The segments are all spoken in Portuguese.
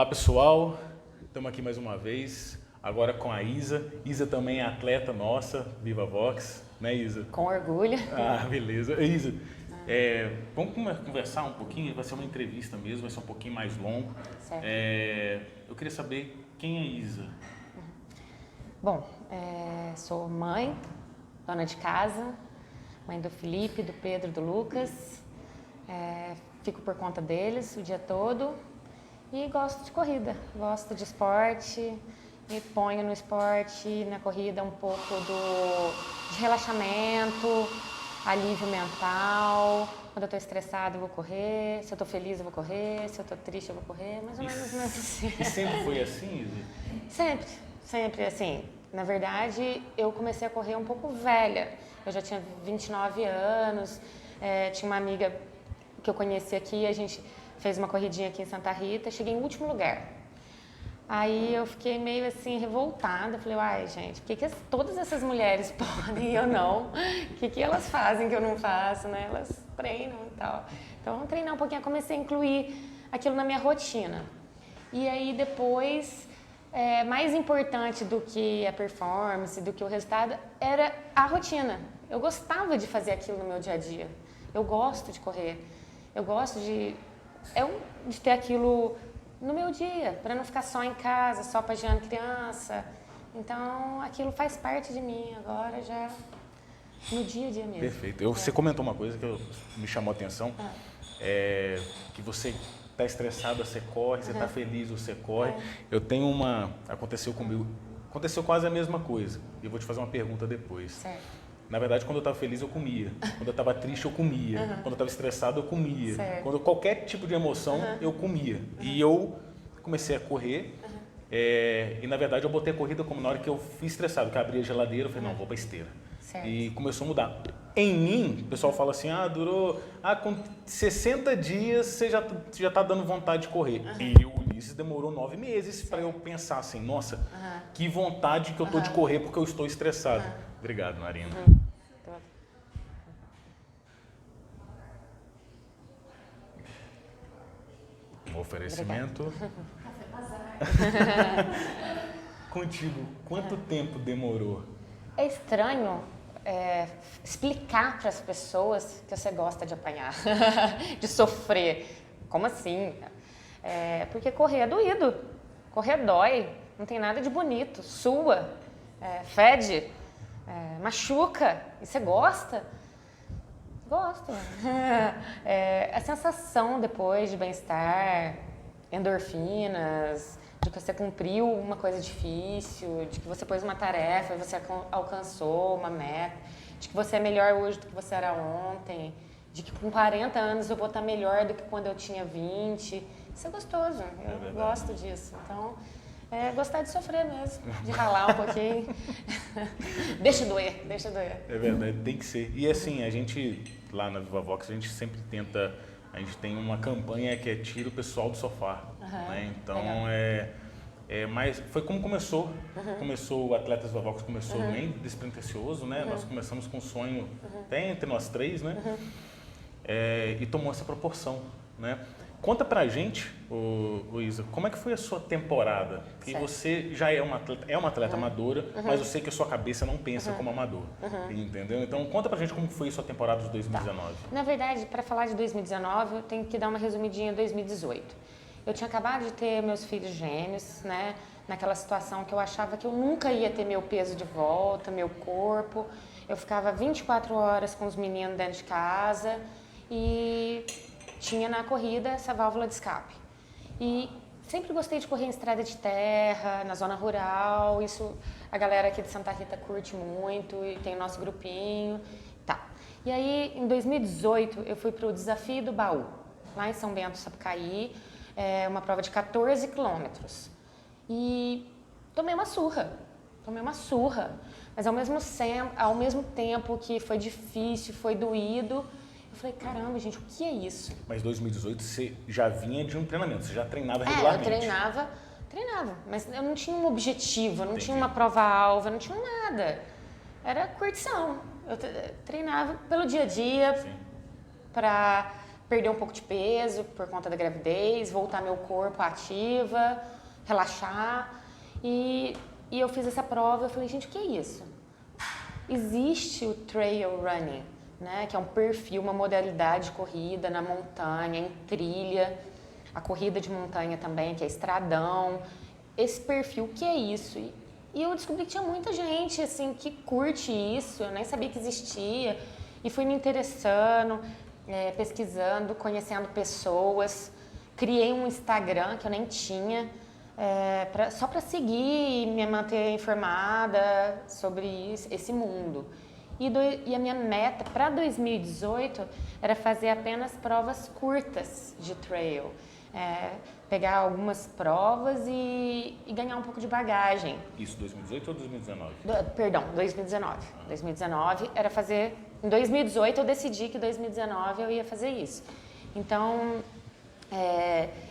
Olá pessoal, estamos aqui mais uma vez, agora com a Isa. Isa também é atleta nossa, Viva Vox, né Isa? Com orgulho. Ah, beleza. Isa, vamos conversar um pouquinho, vai ser uma entrevista mesmo, vai ser um pouquinho mais longo. Certo. Eu queria saber quem é Isa. Bom, sou mãe, dona de casa, mãe do Felipe, do Pedro, do Lucas. Fico por conta deles o dia todo e gosto de corrida, gosto de esporte, me ponho no esporte, na corrida um pouco de relaxamento, alívio mental. Quando eu estou estressada eu vou correr, se eu estou feliz eu vou correr, se eu estou triste eu vou correr, mais ou menos assim. E sempre foi assim, Isa? Sempre assim. Na verdade, eu comecei a correr um pouco velha. Eu já tinha 29 anos, tinha uma amiga que eu conheci aqui, a gente fez uma corridinha aqui em Santa Rita, cheguei em último lugar. Aí eu fiquei meio assim revoltada, falei, uai gente, por que todas essas mulheres podem e eu não? O que elas fazem que eu não faço, né? Elas treinam e tal. Então vamos treinar um pouquinho, eu comecei a incluir aquilo na minha rotina. E aí depois, mais importante do que a performance, do que o resultado, era a rotina. Eu gostava de fazer aquilo no meu dia a dia. Eu gosto de correr. Eu gosto de ter aquilo no meu dia, para não ficar só em casa, só pagiando criança. Então, aquilo faz parte de mim agora, já no dia a dia mesmo. Perfeito. Você comentou uma coisa que me chamou a atenção, que você está estressada, você corre, você está feliz, você corre. Eu tenho aconteceu comigo, aconteceu quase a mesma coisa. E eu vou te fazer uma pergunta depois. Certo. Na verdade, quando eu estava feliz, eu comia. Quando eu estava triste, eu comia. Quando eu estava estressado, eu comia. Certo. Qualquer tipo de emoção, eu comia. E eu comecei a correr. E, na verdade, eu botei a corrida como na hora que eu fui estressado, que eu abri a geladeira, eu falei, não, vou para esteira. Certo. E começou a mudar. Em mim, o pessoal fala assim, durou... com 60 dias você já está dando vontade de correr. E o Ulisses demorou 9 meses para eu pensar assim, nossa, que vontade que eu tô de correr porque eu estou estressado. Obrigado, Marina. Um oferecimento. Contigo, quanto tempo demorou? É estranho explicar para as pessoas que você gosta de apanhar, de sofrer. Como assim? Porque correr é doído, correr dói, não tem nada de bonito, sua, fede, machuca. E você gosta? Gosto. A sensação depois de bem-estar, endorfinas, de que você cumpriu uma coisa difícil, de que você pôs uma tarefa e você alcançou uma meta, de que você é melhor hoje do que você era ontem, de que com 40 anos eu vou estar melhor do que quando eu tinha 20. Isso é gostoso, eu gosto disso. Então, gostar de sofrer mesmo, de ralar um pouquinho. Deixa doer. É verdade, tem que ser. E assim, a gente, lá na Viva Vox, a gente sempre tenta... A gente tem uma campanha que é tira o pessoal do sofá, né? Então, mas foi como começou. Começou, o Atletas Viva Vox começou bem despretensioso, né? Nós começamos com um sonho até entre nós três, né? E tomou essa proporção, né? Conta pra gente, Isa, como é que foi a sua temporada? Porque você já é uma atleta amadora, mas eu sei que a sua cabeça não pensa como amador, entendeu? Então conta pra gente como foi a sua temporada de 2019. Tá. Na verdade, para falar de 2019, eu tenho que dar uma resumidinha em 2018. Eu tinha acabado de ter meus filhos gêmeos, né? Naquela situação que eu achava que eu nunca ia ter meu peso de volta, meu corpo. Eu ficava 24 horas com os meninos dentro de casa e tinha na corrida essa válvula de escape. E sempre gostei de correr em estrada de terra, na zona rural, isso a galera aqui de Santa Rita curte muito e tem o nosso grupinho. Tá. E aí, em 2018, eu fui para o Desafio do Baú, lá em São Bento, Sapucaí, uma prova de 14 quilômetros. E tomei uma surra, mas ao mesmo tempo que foi difícil, foi doído, eu falei, caramba, gente, o que é isso? Mas 2018 você já vinha de um treinamento, você já treinava regularmente? Eu treinava, mas eu não tinha um objetivo, eu não tinha uma prova-alvo, eu não tinha nada. Era curtição. Eu treinava pelo dia a dia, para perder um pouco de peso por conta da gravidez, voltar meu corpo ativa, relaxar. E eu fiz essa prova, eu falei, gente, o que é isso? Existe o trail running, né, que é um perfil, uma modalidade de corrida na montanha, em trilha, a corrida de montanha também, que é estradão. Esse perfil, o que é isso? E eu descobri que tinha muita gente assim que curte isso, eu nem sabia que existia. E fui me interessando, pesquisando, conhecendo pessoas. Criei um Instagram que eu nem tinha, só para seguir e me manter informada sobre esse mundo. E a minha meta para 2018 era fazer apenas provas curtas de trail. Pegar algumas provas e ganhar um pouco de bagagem. Isso 2018 ou 2019? Perdão, 2019. 2019 era fazer... Em 2018 eu decidi que em 2019 eu ia fazer isso. Então,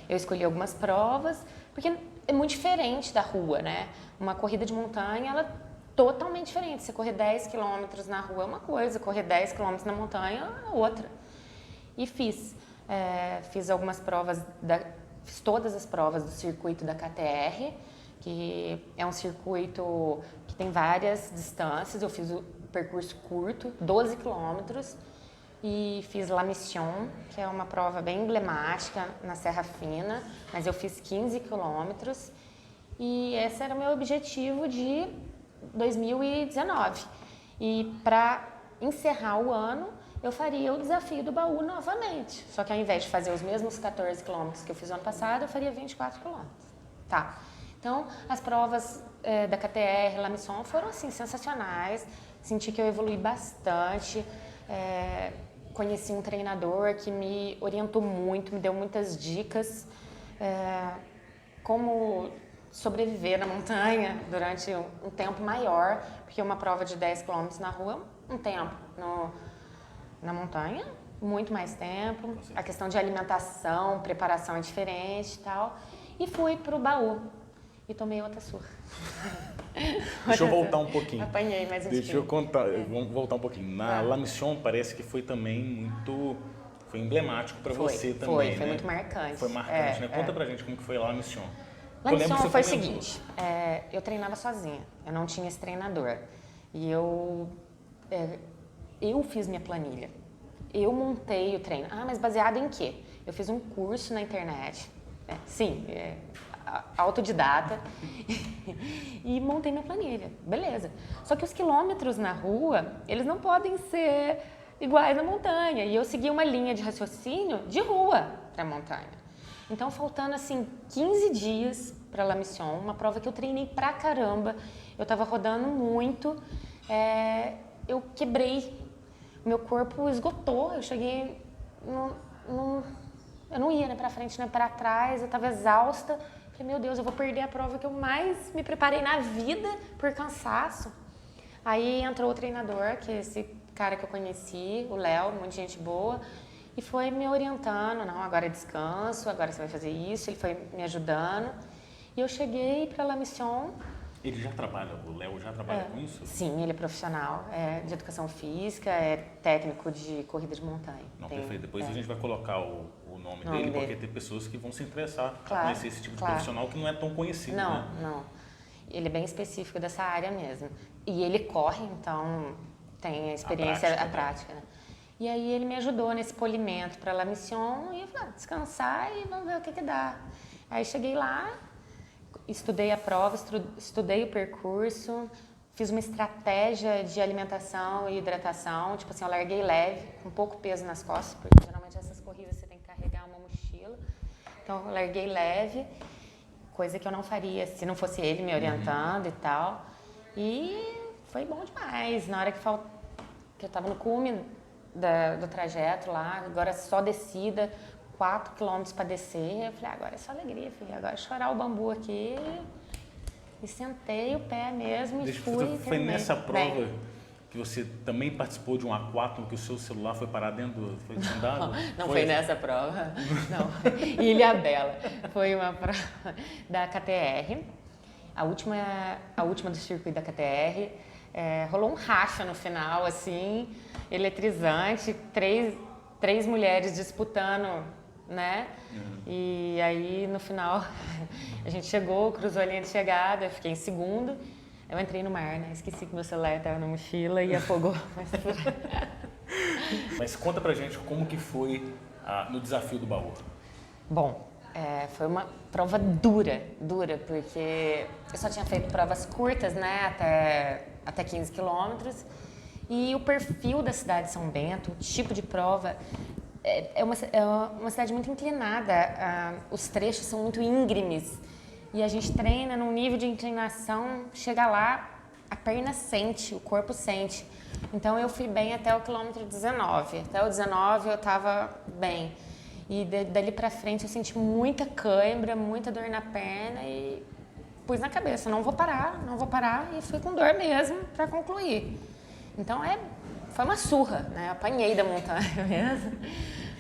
eu escolhi algumas provas, porque é muito diferente da rua, né? Uma corrida de montanha, ela é totalmente diferente. Você correr 10 quilômetros na rua é uma coisa, correr 10 quilômetros na montanha é outra. E fiz algumas provas, fiz todas as provas do circuito da KTR, que é um circuito que tem várias distâncias. Eu fiz o percurso curto, 12 quilômetros, e fiz La Mission, que é uma prova bem emblemática na Serra Fina, mas eu fiz 15 quilômetros, e esse era o meu objetivo de 2019. E para encerrar o ano, eu faria o desafio do baú novamente. Só que ao invés de fazer os mesmos 14 quilômetros que eu fiz ano passado, eu faria 24 quilômetros. Tá. Então, as provas da KTR, La Mission foram assim, sensacionais. Senti que eu evolui bastante. Conheci um treinador que me orientou muito, me deu muitas dicas. Como sobreviver na montanha durante um tempo maior, porque uma prova de 10 quilômetros na rua, um tempo. Na montanha, muito mais tempo. A questão de alimentação, preparação é diferente e tal. E fui pro baú e tomei outra surra. Deixa eu voltar um pouquinho. Apanhei mais um Deixa eu contar, vamos voltar um pouquinho. Na La Mission parece que foi também muito... Foi emblemático para você também, Foi né? muito marcante. Foi marcante, né? Conta pra gente como que foi a La Mission. La Mission foi o seguinte, eu treinava sozinha, eu não tinha esse treinador. E eu fiz minha planilha, eu montei o treino. Ah, mas baseado em quê? Eu fiz um curso na internet, autodidata, e montei minha planilha, beleza. Só que os quilômetros na rua, eles não podem ser iguais na montanha. E eu segui uma linha de raciocínio de rua para montanha. Então, faltando assim 15 dias para La Mission, uma prova que eu treinei pra caramba, eu tava rodando muito, eu quebrei, meu corpo esgotou, eu cheguei, eu não ia nem pra frente nem pra trás, eu tava exausta. Falei, meu Deus, eu vou perder a prova que eu mais me preparei na vida por cansaço. Aí entrou o treinador, que é esse cara que eu conheci, o Léo, muita gente boa, e foi me orientando, não, agora é descanso, agora você vai fazer isso, ele foi me ajudando. E eu cheguei para La Mission. Ele já trabalha, o Léo já trabalha com isso? Sim, ele é profissional, de educação física, é técnico de corrida de montanha. Não, perfeito. Depois a gente vai colocar o nome dele, porque tem pessoas que vão se interessar a conhecer esse tipo de profissional que não é tão conhecido, né? Não. Ele é bem específico dessa área mesmo. E ele corre, então tem a experiência, a prática, né? E aí ele me ajudou nesse polimento para La Mission e eu falei, descansar e vamos ver o que dá. Aí cheguei lá, estudei a prova, estudei o percurso, fiz uma estratégia de alimentação e hidratação, tipo assim, eu larguei leve, com pouco peso nas costas, porque geralmente essas corridas você tem que carregar uma mochila. Então eu larguei leve, coisa que eu não faria se não fosse ele me orientando e tal. E foi bom demais. Na hora que eu estava no cume do trajeto lá, agora só descida, 4 quilômetros para descer, eu falei, agora é só alegria, filho. Agora é chorar o bambu aqui. E sentei o pé mesmo e fui. Foi nessa prova que você também participou de um aquátlon que o seu celular foi parar dentro do... Foi desandado? Não foi nessa prova, não. Ilha Bela. Foi uma prova da KTR, a última do circuito da KTR. Rolou um racha no final, assim, eletrizante, 3 mulheres disputando, né? E aí, no final, a gente chegou, cruzou a linha de chegada, eu fiquei em segundo. Eu entrei no mar, né? Esqueci que meu celular estava na mochila e afogou. Mas conta pra gente como que foi no desafio do baú. Bom, foi uma prova dura, porque eu só tinha feito provas curtas, né? Até 15 quilômetros. E o perfil da cidade de São Bento, o tipo de prova, é uma cidade muito inclinada. Os trechos são muito íngremes. E a gente treina num nível de inclinação, chega lá, a perna sente, o corpo sente. Então eu fui bem até o quilômetro 19. Até o 19 eu estava bem. E dali pra frente eu senti muita cãibra, muita dor na perna e pus na cabeça, não vou parar. E fui com dor mesmo para concluir. Então foi uma surra, né? Eu apanhei da montanha mesmo.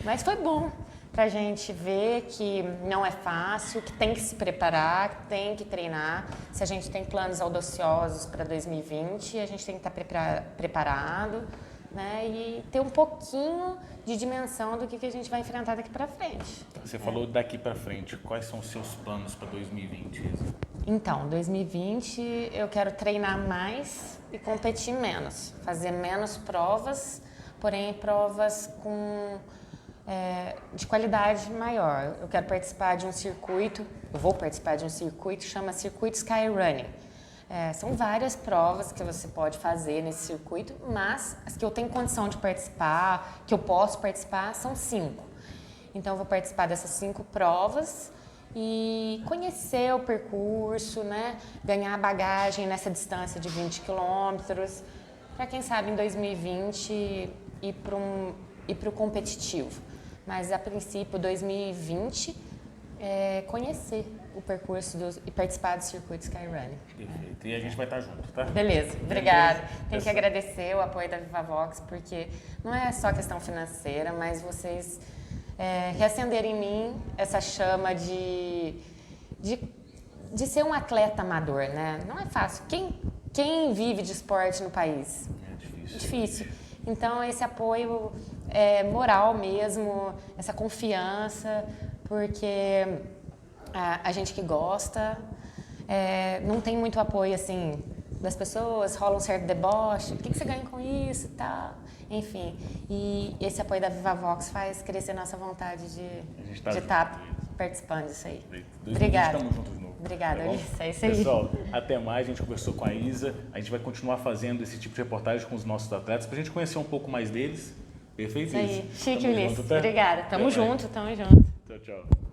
Mas foi bom pra gente ver que não é fácil, que tem que se preparar, que tem que treinar. Se a gente tem planos audaciosos para 2020, a gente tem que estar preparado, né? E ter um pouquinho de dimensão do que a gente vai enfrentar daqui para frente. Você falou daqui para frente, quais são os seus planos para 2020, Isa? Então, 2020 eu quero treinar mais e competir menos, fazer menos provas, porém provas de qualidade maior. Eu quero participar de um circuito, eu vou participar de um circuito, chama Circuito Skyrunning. São várias provas que você pode fazer nesse circuito, mas as que eu tenho condição de participar, que eu posso participar, são 5. Então eu vou participar dessas 5 provas e conhecer o percurso, né? Ganhar bagagem nessa distância de 20 quilômetros, para quem sabe em 2020 ir para o competitivo. Mas a princípio, 2020, conhecer o percurso e participar do circuito Skyrunning. Perfeito. E a gente vai estar junto, tá? Beleza, obrigada. Tem que agradecer o apoio da Vivavox, porque não é só questão financeira, mas vocês reacenderem em mim essa chama de ser um atleta amador, né? Não é fácil. Quem vive de esporte no país? É difícil. Difícil. Então, esse apoio moral mesmo, essa confiança, porque a gente que gosta não tem muito apoio, assim, das pessoas, rola um certo deboche, o que você ganha com isso e tal, enfim. E esse apoio da Vivavox faz crescer nossa vontade de estar participando disso aí. Obrigada. Estamos juntos de novo. Obrigada, Tá, Alice. É isso aí. Pessoal, até mais. A gente conversou com a Isa. A gente vai continuar fazendo esse tipo de reportagem com os nossos atletas para a gente conhecer um pouco mais deles. Perfeito, Isso aí. Isa? Chique, Tamo Ulisses. junto, tá? Obrigada. Tamo Até junto, mais. tamo junto. Tchau, tchau.